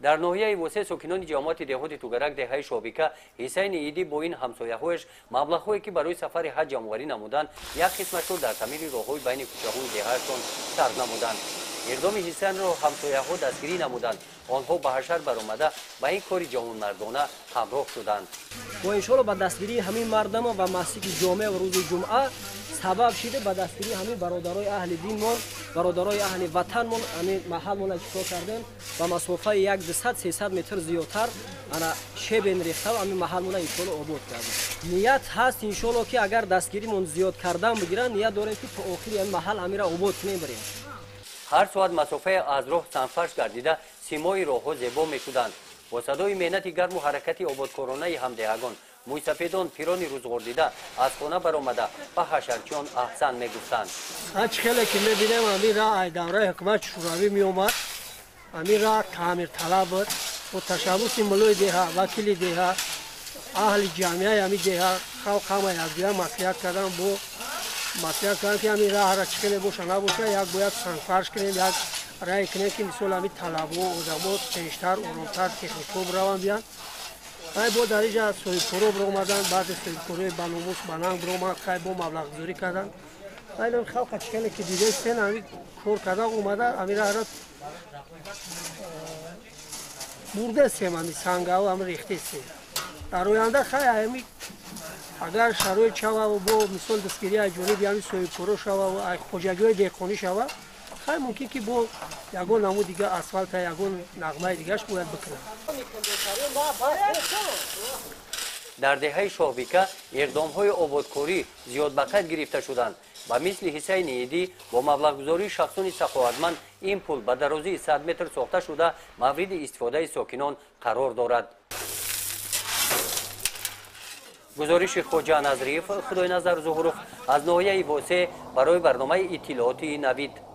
در ناحیه وسه ساکنان جامعات دهات توگرک دهه شابیکا حسین ایدی با این همسایه‌هایش مبلغ‌هایی که برای سفر حج جمع‌آوری نمودند یک قسمتش را در تعمیر راه‌های بین کوچه‌های دهه‌شان صرف نمودند. اقدام حسین را همسایه‌ها دستگیری نمودند. آنها به حشر برآمده به این کار جوانمردانه همراه شدند. با انشالله با دستگیری همین مردم و مسجد جامع و روز جمعه سبب شده به دستگیری همین برادرای اهل دینمان، برادرای اهل وطنمان، همین محلمان اجرا کردن و مسافه 100-300 متر زیادتر انا شب ریخته و همین محلمان انشالله آباد کردن. نیت هست انشالله که اگر دستگیریمون زیاد کردن بگیرن نیت داریم که تا آخر این محل امیر آباد کنیم بریم. هر ساعت مسافه از راه سنفرش گردیده سیمای راه‌ها زیبا می‌شدند. با صدای محنت گرم و حرکت آبادکارانه همدهگان مویسفیدان پیرانی روزگاردیده از خانه برآمده به حشرچیان احسن میگفتند. هیچ خیلی که می‌بینیم همین راه دوره حکومت شوروی می‌آمد، همین راه تعمیر طلب بود و تشبوس ملوی دیها وکیل دیها اهل جامعه همین دیها خلق همه یکدیگر مصلحت کردن با مصلحت کردن که همین راه را چکلی باشه نباشه یک باید سنگفرش کنیم یک رای کنیم که مثل همین طلب‌ها آدم‌ها تیزتر آرام‌تر تکنیک‌ها روان بیان. خیلی با در اینجا سویپورو برآمدن بعد سویپوروی بناموس بنانگ برآمد خیلی با مبلغ گذاری کردن. خیلی خلق چکلی که دیده استن همین کار کردن اومده همین راه را برده استیم همین سنگ‌ها و همین ریخته استیم. در آینده خیلی همین اگر شرایط شود و با مثال دستگیری اجباری بیامی سویپورو شود و خوجگی‌های دهقانی شود خیلی ممکن که با یگان نمود دیگه اسفالت یگان نغمه دیگهش باید بکنه. در دهه شابیکا اقدام‌های آبادکاری زیاد به قد گرفته شدند و مثل حسین ایدی با مبلغ‌گذاری شخصان سخاوتمند این پل به درازی 100 متر ساخته شده مورد استفاده ساکنان قرار دارد. گزارش خواجه نظریف خدای نظر ظهورov از ناحیه واسه برای برنامه اطلاعاتی نوید.